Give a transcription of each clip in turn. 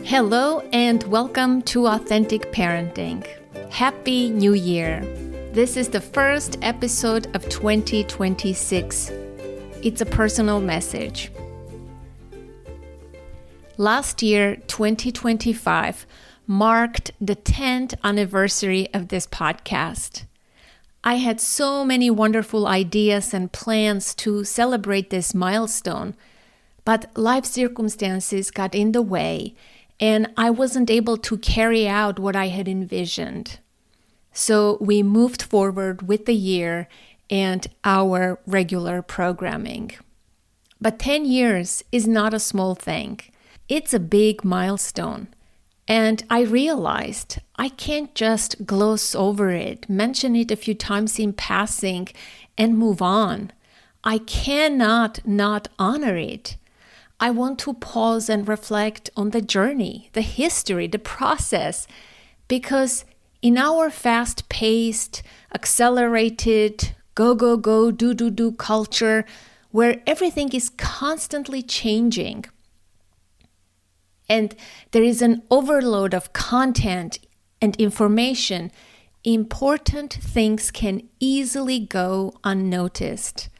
Hello and welcome to Authentic Parenting. Happy New Year! This is the first episode of 2026. It's a personal message. Last year, 2025, marked the 10th anniversary of this podcast. I had so many wonderful ideas and plans to celebrate this milestone, but life circumstances got in the way and I wasn't able to carry out what I had envisioned. So we moved forward with the year and our regular programming. But 10 years is not a small thing. It's a big milestone. And I realized I can't just gloss over it, mention it a few times in passing, and move on. I cannot not honor it. I want to pause and reflect on the journey, the history, the process, because in our fast-paced, accelerated, go, do culture, where everything is constantly changing, and there is an overload of content and information, important things can easily go unnoticed.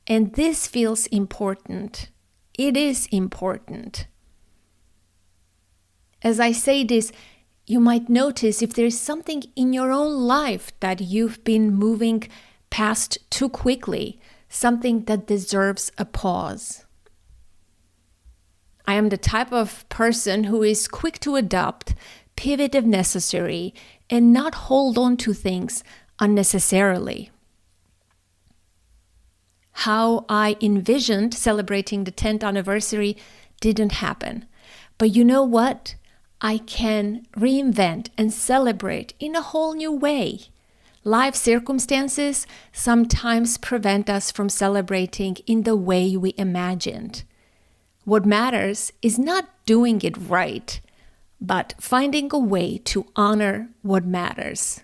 And this feels important. It is important. As I say this, you might notice if there's something in your own life that you've been moving past too quickly, something that deserves a pause. I am the type of person who is quick to adopt, pivot if necessary, and not hold on to things unnecessarily. How I envisioned celebrating the 10th anniversary didn't happen. But you know what? I can reinvent and celebrate in a whole new way. Life circumstances sometimes prevent us from celebrating in the way we imagined. What matters is not doing it right, but finding a way to honor what matters.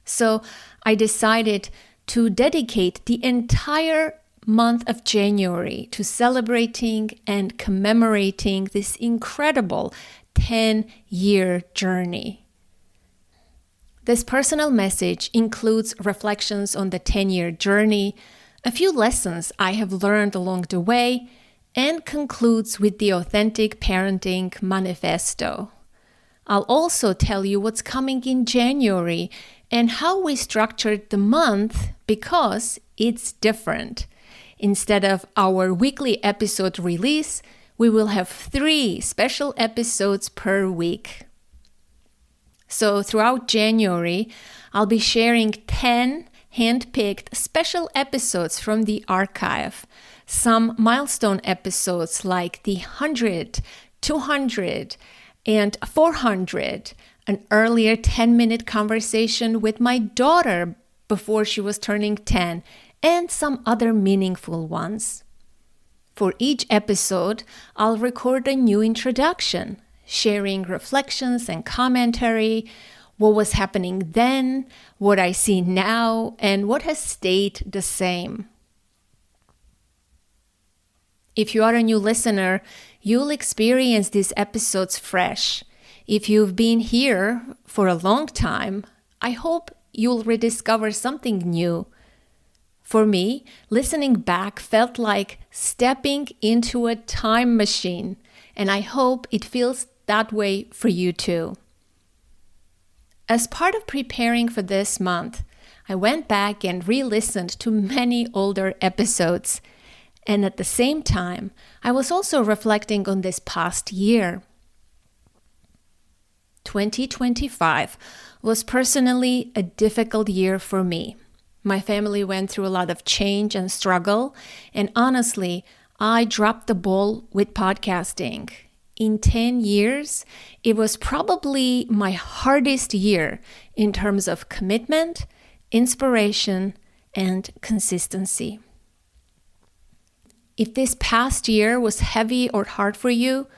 So I decided to dedicate the entire month of January to celebrating and commemorating this incredible 10-year journey. This personal message includes reflections on the 10-year journey, a few lessons I have learned along the way, and concludes with the Authentic Parenting Manifesto. I'll also tell you what's coming in January and how we structured the month because it's different. Instead of our weekly episode release, we will have 3 special episodes per week. So throughout January, I'll be sharing 10 hand-picked special episodes from the archive. Some milestone episodes like the 100, 200, and 400, an earlier 10-minute conversation with my daughter before she was turning 10, and some other meaningful ones. For each episode, I'll record a new introduction, sharing reflections and commentary, what was happening then, what I see now, and what has stayed the same. If you are a new listener, you'll experience these episodes fresh. If you've been here for a long time, I hope you'll rediscover something new. For me, listening back felt like stepping into a time machine, and I hope it feels that way for you too. As part of preparing for this month, I went back and re-listened to many older episodes. And at the same time, I was also reflecting on this past year. 2025 was personally a difficult year for me. My family went through a lot of change and struggle, and honestly, I dropped the ball with podcasting. In 10 years, it was probably my hardest year in terms of commitment, inspiration, and consistency. If this past year was heavy or hard for you,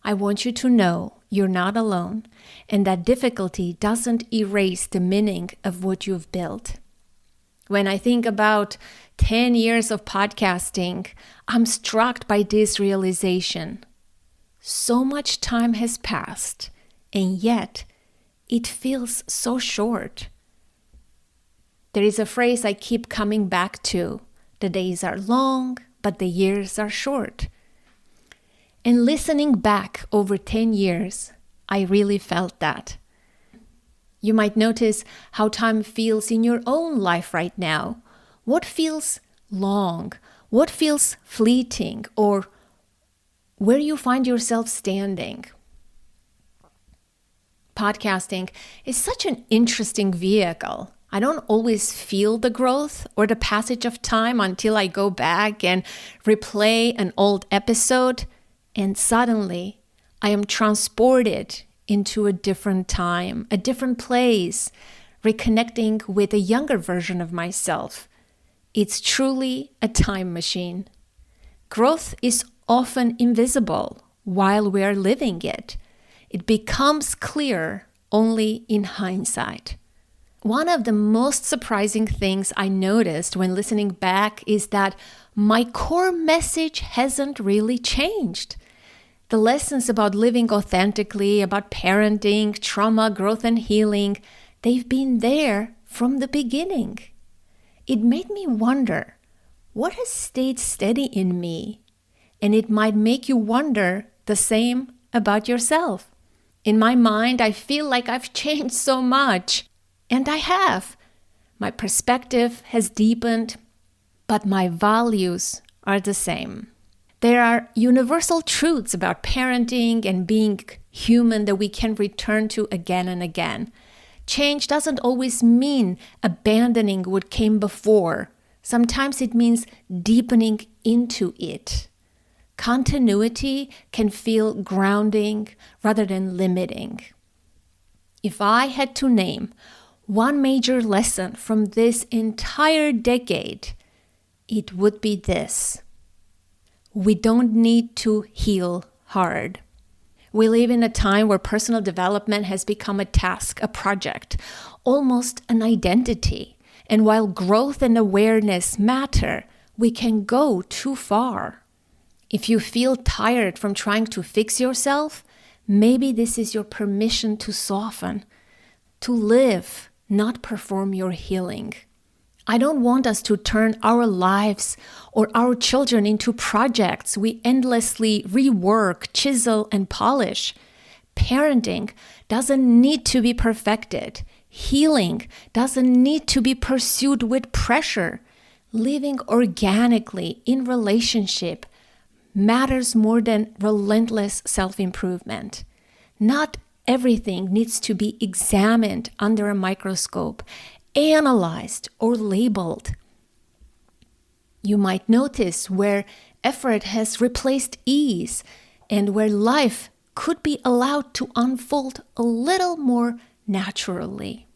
I want you to know you're not alone, and that difficulty doesn't erase the meaning of what you've built. When I think about 10 years of podcasting, I'm struck by this realization. So much time has passed, and yet it feels so short. There is a phrase I keep coming back to. The days are long, but the years are short. And listening back over 10 years, I really felt that. You might notice how time feels in your own life right now. What feels long? What feels fleeting? Or where you find yourself standing? Podcasting is such an interesting vehicle. I don't always feel the growth or the passage of time until I go back and replay an old episode, and suddenly I am transported into a different time, a different place, reconnecting with a younger version of myself. It's truly a time machine. Growth is often invisible while we are living it. It becomes clear only in hindsight. One of the most surprising things I noticed when listening back is that my core message hasn't really changed. The lessons about living authentically, about parenting, trauma, growth, and healing, they've been there from the beginning. It made me wonder, what has stayed steady in me? And it might make you wonder the same about yourself. In my mind, I feel like I've changed so much. And I have. My perspective has deepened, but my values are the same. There are universal truths about parenting and being human that we can return to again and again. Change doesn't always mean abandoning what came before. Sometimes it means deepening into it. Continuity can feel grounding rather than limiting. If I had to name one major lesson from this entire decade, it would be this. We don't need to heal hard. We live in a time where personal development has become a task, a project, almost an identity. And while growth and awareness matter, we can go too far. If you feel tired from trying to fix yourself, maybe this is your permission to soften, to live, not perform your healing. I don't want us to turn our lives or our children into projects we endlessly rework, chisel, and polish. Parenting doesn't need to be perfected. Healing doesn't need to be pursued with pressure. Living organically in relationship matters more than relentless self-improvement. Not everything needs to be examined under a microscope, analyzed, or labeled. You might notice where effort has replaced ease and where life could be allowed to unfold a little more naturally.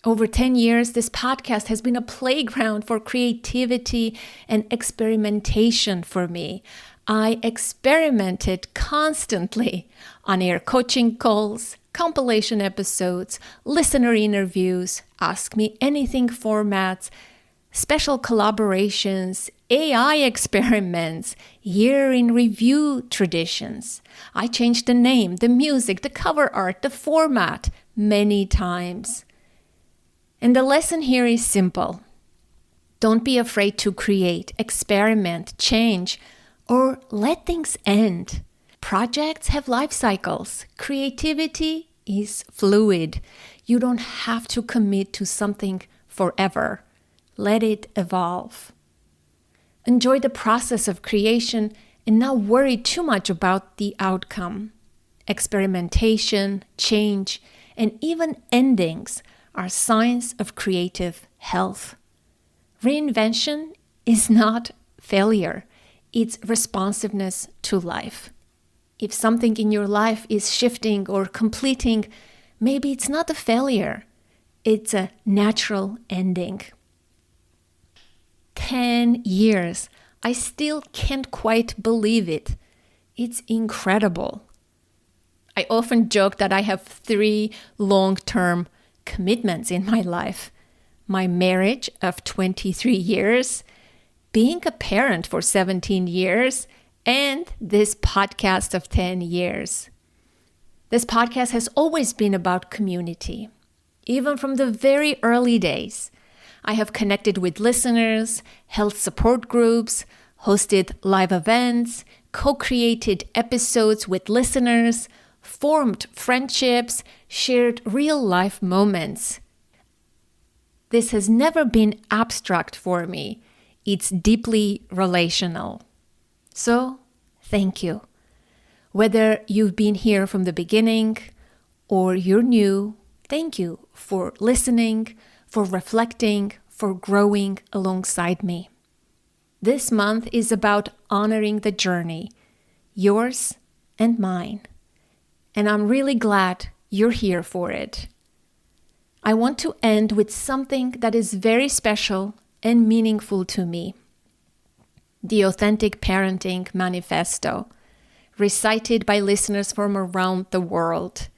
Over 10 years, this podcast has been a playground for creativity and experimentation for me. I experimented constantly on air coaching calls, compilation episodes, listener interviews, Ask Me Anything formats, special collaborations, AI experiments, year in review traditions. I changed the name, the music, the cover art, the format many times. And the lesson here is simple. Don't be afraid to create, experiment, change, or let things end. Projects have life cycles. Creativity is fluid. You don't have to commit to something forever. Let it evolve. Enjoy the process of creation and not worry too much about the outcome. Experimentation, change, and even endings are signs of creative health. Reinvention is not failure. It's responsiveness to life. If something in your life is shifting or completing, maybe it's not a failure. It's a natural ending. 10 years. I still can't quite believe it. It's incredible. I often joke that I have 3 long-term commitments in my life. my marriage of 23 years, being a parent for 17 years, and this podcast of 10 years. This podcast has always been about community. Even from the very early days, I have connected with listeners, held support groups, hosted live events, co-created episodes with listeners, formed friendships, shared real-life moments. This has never been abstract for me. It's deeply relational. So, thank you. Whether you've been here from the beginning or you're new, thank you for listening, for reflecting, for growing alongside me. This month is about honoring the journey, yours and mine. And I'm really glad you're here for it. I want to end with something that is very special and meaningful to me. The Authentic Parenting Manifesto, recited by listeners from around the world.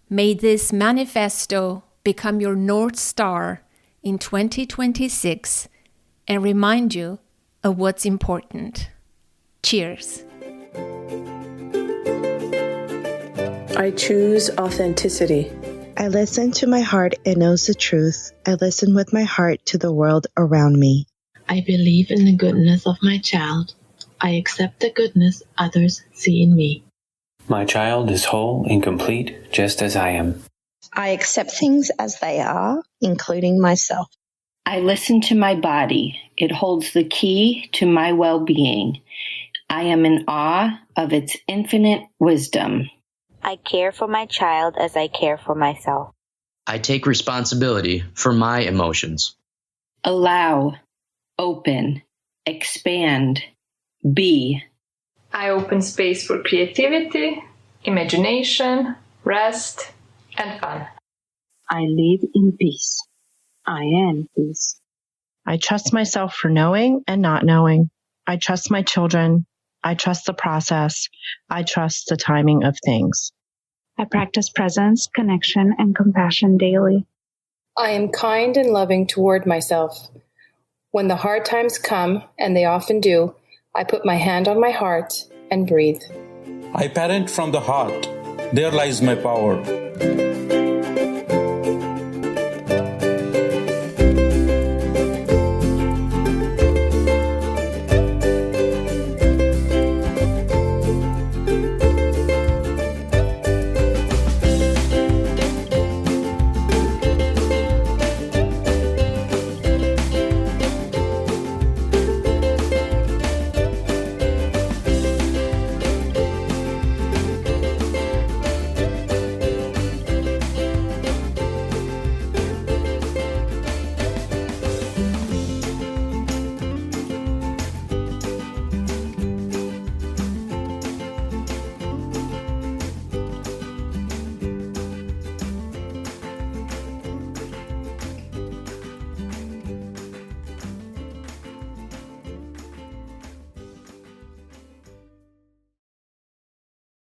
May this manifesto become your North Star in 2026 and remind you of what's important. Cheers. I choose authenticity. I listen to my heart. It knows the truth. I listen with my heart to the world around me. I believe in the goodness of my child. I accept the goodness others see in me. My child is whole and complete just as I am. I accept things as they are, including myself. I listen to my body. It holds the key to my well-being. I am in awe of its infinite wisdom. I care for my child as I care for myself. I take responsibility for my emotions. Allow, open, expand, be. I open space for creativity, imagination, rest, and fun. I live in peace. I am peace. I trust myself for knowing and not knowing. I trust my children. I trust the process. I trust the timing of things. I practice presence, connection, and compassion daily. I am kind and loving toward myself. When the hard times come, and they often do, I put my hand on my heart and breathe. I parent from the heart. There lies my power.